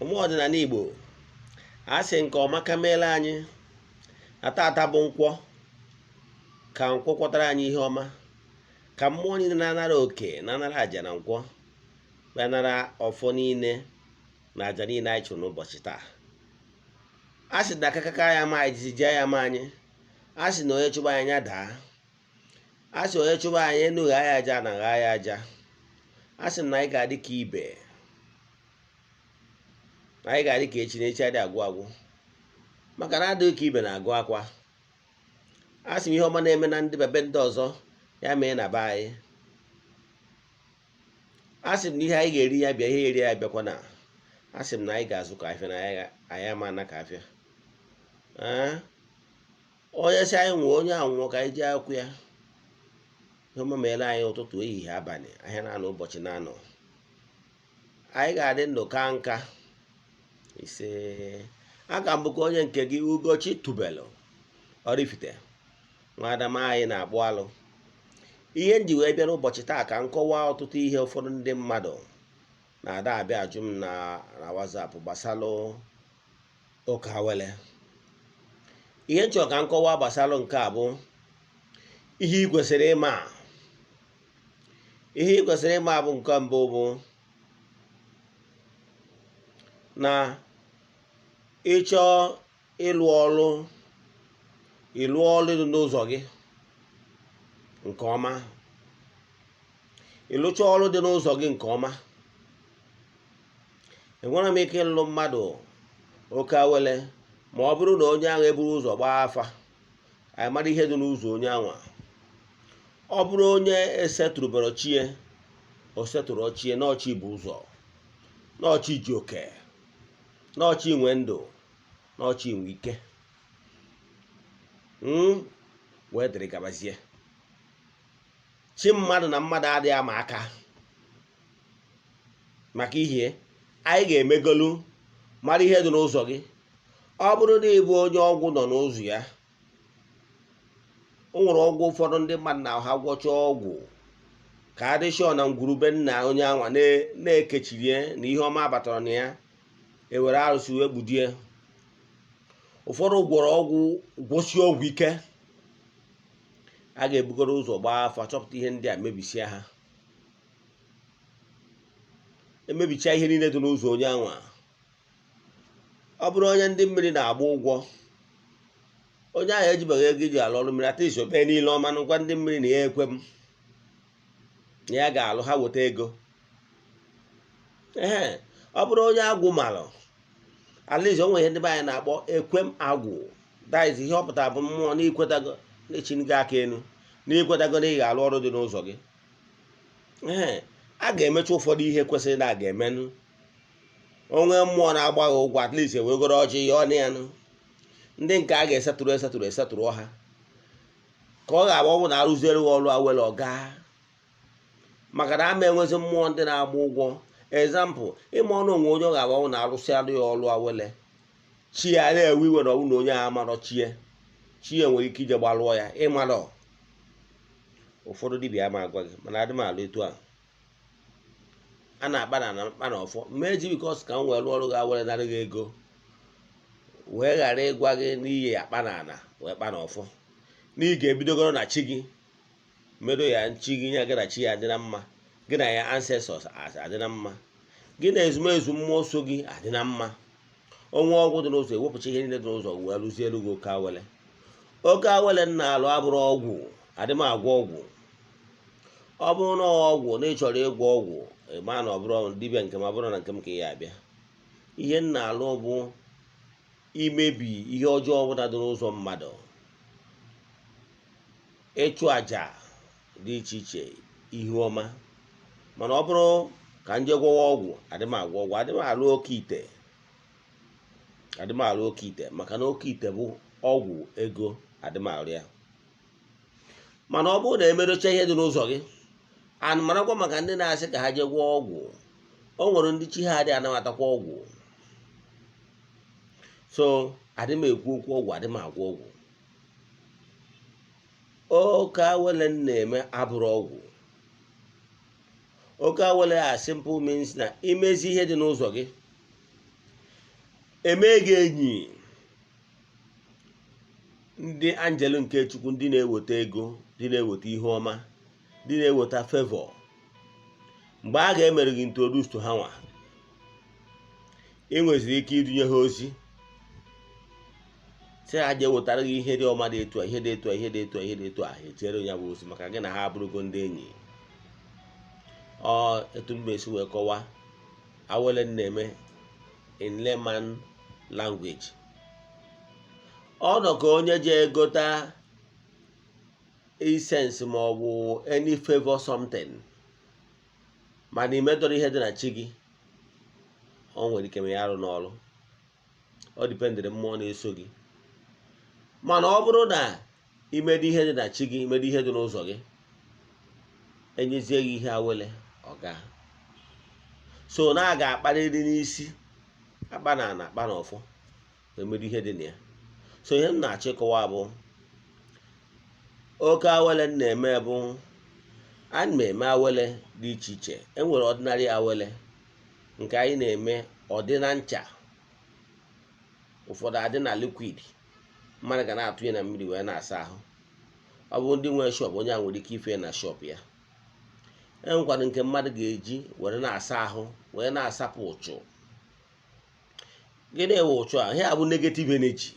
ụmụ ọdịnala Igbo asị nke ọma ka meela anyị atata bụ nkwọ ka nkwọ kwọtara anyị ihe ọma ka mmụọ niile na-anara oke na-anara àjà na nkwọ bịa nara ọfọ niile na àjà niile anyị chụrụ n'ụbọchị taa. A sị na akakaka ya ma anyị jiji ya ma anyị, a sị na onye chụba anyị anya daa, a sị onye chụba anyị enughi anyị aja na gha ya aja, a sị na anyị ga-adị ka ibe, anyị ga-adị ka echi na echi adị agwụ agwụ, maka na adịghị ka ibe na-agụ akwa. A sị m ihe ọma na-eme na ndị bebe ndị ọzọ ya mee na be anyị. A sị m na ihe anyị ga-eri ya bịa, ihe eri ya bịakwa na a sị m na anyị ga-azụ ka afịa na anyị ama na ka afịa. Onye si anyị nwụọ onye a nwụọ ka anyị ji akwụ ya. Ihe ọma meela anyị ụtụtụ ehihie abalị ahịa na-anọ ụbọchị na-anọ. Anyị ga-adị ndụ ka nka ise. Aka m bụkwa onye nke gị Ugochi tubelu Oraifite Nwa Adama anyị na-akpụ alụ. Ihe m ji wee bịa n'ụbọchị taa ka nkọwa ọtụtụ ihe ụfọdụ ndị mmadụ na-ada abịa ajụ m na WhatsApp gbasalụ ụka Awele. Ihe m chọrọ ka nkọwa gbasalụ nke a bụ ihe ị kwesịrị ịma. Ihe ị kwesịrị ịma bụ nke mbụ bụ na ịchọ ịlụ ọrụ dị n'ụzọ gị nke ọma. Ịlụcha ọrụ dị n'ụzọ gị nke ọma, enwere m ike ịlụ mmadụ oke Awele ma ọ bụrụ na onye ahụ eburu ụzọ gbaa afa, anyị mara ihe dị n'ụzọ onye ahụ. Ọ bụrụ onye esetụrụbere chie, o setụrụ chie n'ọchị bụ ụzọ, n'ọchị ji oke, n'ọchị inwe ndụ, n'ọchị inwe ike, wee dịrị gabazie. Chi mmadụ na mmadụ adịghị ama aka. Maka ihe anyị ga-emegolu mara ihe dị n'ụzọ gị. Ọ bụrụ na ịbụ onye ọgwụ nọ n'ụzọ ya, o nwere ọgwụ ụfọdụ ndị mmadụ na ha gwọchaa ọgwụ ka adịshọ na ngwurube nna onye anwa na-ekechirie na ihe ọma batara na ya, ewere arụsị wee gbudie. Ụfọdụ gwọrọ ọgwụ gwọsie ọgwụ ike, a ga-ebugoro ụzọ gbaa afa chọpụta ihe ndị a mebisia ha, emebicha ihe niile dị n'ụzọ onye anwa. Ọ bụrụ onye ndị mmiri na-agba ụgwọ, onye ahụ ejibeghị ego iji alụ ọrụ mmiri, atịsị obe niile ọma ngwa ndị mmiri na ya ekwe m na ya ga-alụ ha weta ego. Ọ bụrụ onye agwụ malụ, alizi o nwere ihe ndị be anyị na-akpọ ekwem agwụ, daiz ihe ọ pụtara bụ mmụọ n'ikwetago na-echinigo aka elu, n'ikwetago na ị ga-alụ ọrụ dị n'ụzọ gị. A ga-emecha ụfọdụ ihe kwesịrị na a ga-emenụ. Onwe mmụọ na-agbaghị ụgwọ atleast ewegoro ọjị ya ọnụ ya nụ. Ndị nke a ga-esetụrụ ha ka ọ ga-agba ọgwụ na arụziere ọrụ Awele ọga, maka na ama enwezi mmụọ ndị na-agba ụgwọ. Ezampụl, ịma ọnụ onwe onye ọ ga-agba ọgwụ na arụsịalụ ya ọrụ Awele, chi ya na-ewe iwe na ọgwụ na onye a amarọ chi ya nwere ike ije gbalụọ ya ịmarọ. Ụfọdụ dibịa ama agwa gị, mana adị m alụ etu a. A na-akpa na mkpa na ọfọ mmeji bikos ka m wee lụọ ọrụ gị Awele narịghị ego, wee ghara ịgwa gị n'iyi akpa na ana wee kpa na ọfọ, na ị ga-ebidogoro na chi gị medo ya chi gị, ya gị na chi ya adị na mma, gị na ya ancestors adị na mma, gị na ezumezu mmụọ so gị adị na mma. Onwe ọgwụ dị n'ụzọ ewepụcha ihe niile dị n'ụzọ wee lụzielu gị oke Awele. Oke Awele nna alụ abụrụ ọgwụ, adị m agwọ ọgwụ. Ọ bụrụ na ọgwụ na ị chọrọ ịgwọ ọgwụ, ịma na ọ bụrụ dibịa nke m, ọ bụrụ na nke m ka ya abịa. Ihe nna alụ bụ imebi ihe ọjọọ ọbụla dị n'ụzọ mmadụ, ịchụ àjà dị iche iche, ihu ọma. Mana ọ bụrụ ka nje gwọwa ọgwụ, adị m agwọ ọgwụ, adị m alụ oke ite, maka na oke ite bụ ọgwụ ego, adị m alụ ya. Mana ọ bụrụ na emedocha ihe dị n'ụzọ gị, marakwa maka ndị na-asị ka ha jee gwọọ ọgwụ, o nwere ndị chi ha adị anabatakwa ọgwụ. So adị m ekwu okwu ọgwụ, adị m agwọ ọgwụ. Oke Awele na-eme abụrụ ọgwụ. Oke Awele a simple means na imezi ihe dị n'ụzọ gị, eme gị enyi ndị angel nke Chukwu, ndị na-eweta ego, ndị na-eweta ihe ọma, ndị na-eweta favor. Mgbe a ga-emere gị introduce to ha nwa, ị nweziri ike idunye ha ozi sị ha jee wetara gị ihe dị ọma dị etu a, ihe dị etu a, ihe dị etu a, ihe dị etu a, echere onye bụ ozi maka gị na ha abụrụgo ndị enyi. Etu m esi wee kọwaa Awele na-eme in layman language. Ọ nọ ka onye je egota essence ma ọ bụ any favor something, mana imedọrọ ihe dị na chi gị, ọ nwere ike ya arụ n'ọrụ. Ọ dipendịrị mmụọ na-eso gị. Mana ọ bụrụ na imedo ihe dị na chi gị, imedo ihe dị n'ụzọ gị, enyezie gị ihe Awele, ọ gaa. So na a ga-akparịrị n'isi, akpa na ana, akpa na ọfọ, emedo ihe dị na ya. So ihe m na-achịkọwa bụ oke Awele na-eme bụ, ana m eme Awele dị iche iche. Enwere ọdịnarị Awele nke anyị na-eme ọdịna ncha, ụfọdụ adị na liquid, mmadụ ga na-atụnye na mmiri wee na-asa ahụ. Ọ bụ ndị nwere shop, onye a nwere ike ife na shop ya. Enwekwara nke mmadụ ga-eji were na-asa ahụ, wee na-asapụ ụchụ. Gịnị ewe ụchụ a? Ihe a bụ negative energy.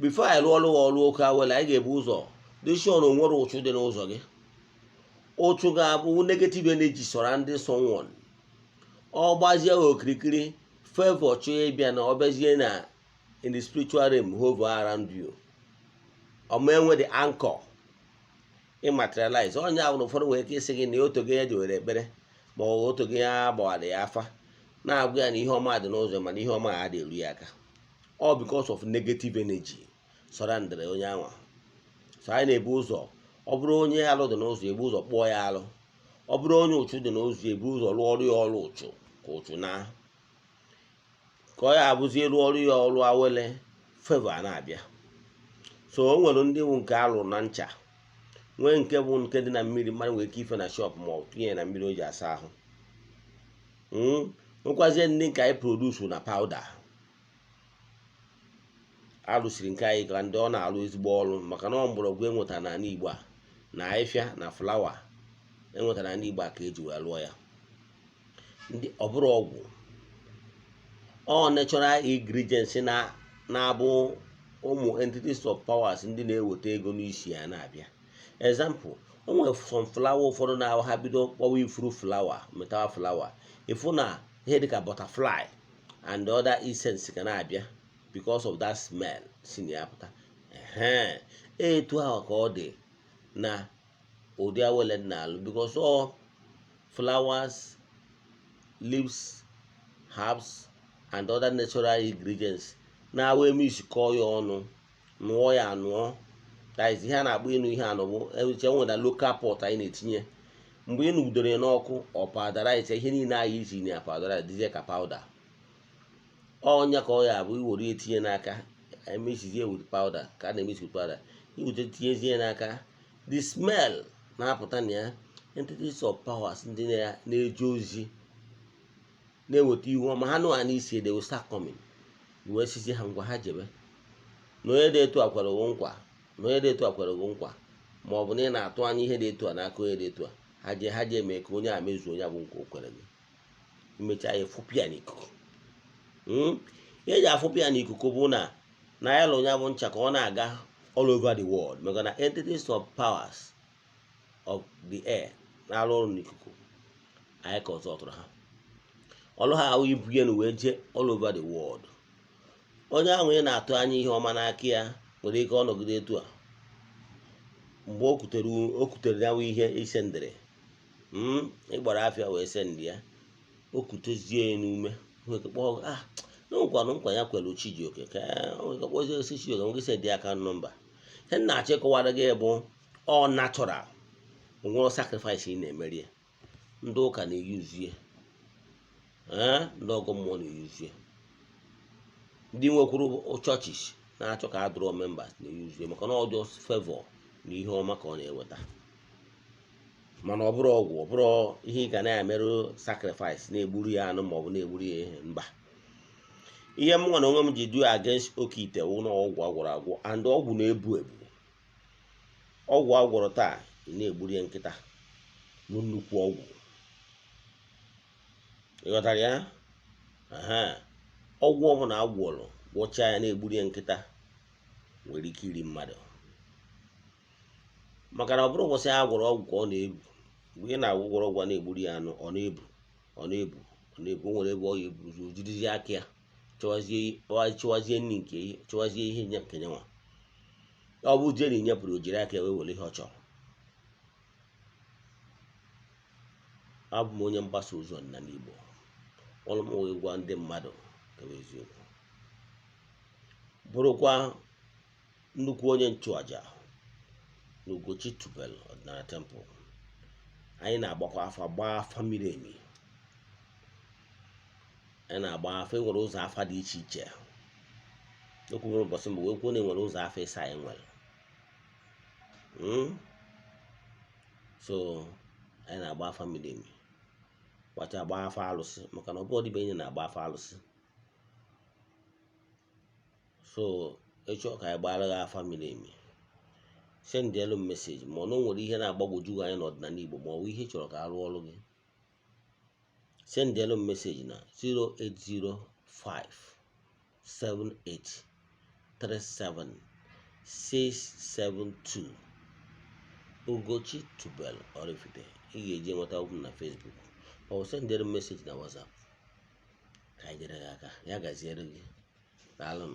Before anyị rụọ ọrụ oke Awele, anyị ga-ebu ụzọ dị sure na o nwere ụchụ dị n'ụzọ gị. Ụchụ ga-abụ negative energy surrounding someone. Ọ gbazie okirikiri, favor chọọ ịbịa na ọ bịazie na in the spiritual realm hover around you. Ọ ma enwe the anchor immaterialize. Onye ahụ na ụfọdụ nwere ike isi gị na otogo ya dị were ekpere, ma ọ otogo ya gbawara ya afa, na-agwa ya na ihe ọma dị n'ụzọ, mana ihe ọma ha dị eru ya aka. All because of negative energy surrounding onye ahụ. So anyị na-ebu ụzọ, ọ bụrụ onye alụ dị n'ụzọ, ebu ụzọ kpụọ ya alụ. Ọ bụrụ onye ụchụ dị n'ụzọ, ebu ụzọ rụọ ọrụ ya ọrụ ụchụ, ka ụchụ na ka ọ ya abụzie rụọ ọrụ ya ọrụ Awele, favor na-abịa. So o nwere ndị bụ nke alụ na ncha, nwee nke bụ nke dị na mmiri, mmadụ nwere ike ife na shop ma ọ tinye na mmiri o ji asa ahụ. Nwekwazie ndị nke anyị produce na powder. Alụsiri nke anyị ka ndị ọ na-alụ ezigbo ọrụ, maka na ọ mgbọrọgwụ enwetara n'ala Igbo a, na ahịfịa na flawa enwetara n'ala Igbo a ka eji wee lụọ ya. Ndị ọ bụrụ ọgwụ, ọ natural ingredients na-abụ ụmụ entities of powers ndị na-eweta ego n'isi ya na-abịa. Example, o nwere some flower ụfọdụ na ha bido kpọwa ifuru flower, metawa flower, ịfụ na ihe dịka butterfly and other essence ga na-abịa because of that smell si na ya pụta. Etu ahụ ka ọ dị na ụdị Awele na-alụ, because all flowers, leaves, herbs and other natural ingredients na-awa eme isi kọọ ya ọnụ, nụọ ya anụọ. That is ihe a na-akpọ ịnụ ihe anọ bụ eche nwere na local pot anyị na-etinye. Mgbe ị nụgidere ya n'ọkụ, ọ powderize, ihe niile anyị isi na ya powderize dịzie ka powder. Ọnya ka ọ ya bụ iwere etinye n'aka, emesizie with powder, ka a na-emesi with powder. Iwete tinyezie n'aka, the smell na-apụta na ya, entities of powers ndị na-eje ozi na-eweta ihu ọma. Ha nụ ha n'isi, they will start coming. Wee sizie ha ngwa ha jebe. Na onye dị etu a kwere gị nkwa, na onye dị etu a kwere gị nkwa, ma ọ bụ na ị na-atụ anya ihe dị etu a n'aka onye dị etu a, ha je eme ka onye a mezuo onye bụ nkwa o kwere gị. Imechaa ya fụpịa n'ikuku. Ihe eji afụpịa n'ikuku bụ na ya lụ onye bụ ncha ka ọ na-aga all over the world, maka na entities of powers of the air na-arụ ọrụ n'ikuku. Anyị ka ọzọ tụrụ ha ọlụ ha ahụ ibu ya na wee jee all over the world. Onye ahụ ị na-atụ anya ihe ọma n'aka ya nwere ike ọnọgide etu a, mgbe o kutere ya ihe ise ndere, ịgbara afịa wee se ndị ya, o kutezie ya n'ume, n'ụkwanụ nkwa ya kwere Chijioke, ka kpọzie osi Chijioke nwoke ise dị aka nọmba. Ihe m na-achịkọwara gị bụ all natural, onwere sacrifice ị na-emeri. Ndị ụka na-eyuzie, ndị ọgọ mmụọ na-eyuzie, ndị nwekwuru churches na-achọ ka a dụrọ members na-eyuzie, maka na ọ dị favor na ihe ọma ka ọ na-eweta. Mana ọ bụrụ ọgwụ, ọ bụrụ ihe ị ga na-emerụ sacrifice, na-egburu ya anụ ma ọ bụ na-egburu ya ihe, mba. ihe m nwa na onwe m ji do against Okite wụ na ọgwụ agwọrọ agwọ and ọgwụ na-ebu ebu. Ọgwụ agwọrọ taa ị na-egburi ya nkịta nnukwu ọgwụ. Ịghọtara ya? Ọgwụ ọbụla agwọrọ gwọchaa ya na-egburi ya nkịta nwere ike iri mmadụ, maka na ọ bụrụ ụbọchị a gwọrọ ọgwụ ka ọ na-ebu. Mgbe ị na-agwụgwọrọ ọgwụ na-egburi ya anụ, ọ na-ebu o nwere ebe ọ ga-ebuzi ojirizie aka ya chụwazie nri nke chụwazie ihe nke nyanwa. Ọ bụ jeri nyepụrụ o jiri aka ya wee were ihe ọ chọrọ. Abụ m onye mgbasa ozi ọdịnala Igbo. Ọrụ m wee gwa ndị mmadụ ka bụ eziokwu. Bụrụkwa nnukwu onye nchụaja na Ugochi tubelu ọdịnala temple. Anyị na-agbakwa afa, gbaa afa miri emi. Anyị na-agba afa, enwere ụzọ afa dị iche iche. Okwu nwere ụbọchị mgbe wee kwuo na enwere ụzọ afa ịsa anyị nwere. So anyị na-agba afa miri emi, gbacha agba afa alụsị, maka na ọ bụ ọdịbe na-agba afa alụsị. So ịchọ ka anyị gbara gị afa miri emi, sendịelụ m meseji ma ọ na o nwere ihe na-agbagwoju anyị n'ọdịnala Igbo ma ọ bụ ihe chọrọ ka arụ ọrụ gị. Sendịelụ m meseji na 08057837672 Ugochi tubelu Oraifite. Ị ga-eji nweta okwu na Facebook ma ọ bụ sendịelụ m meseji na WhatsApp ka anyị jere gị aka. Ya gaziere gị. Daalụ m.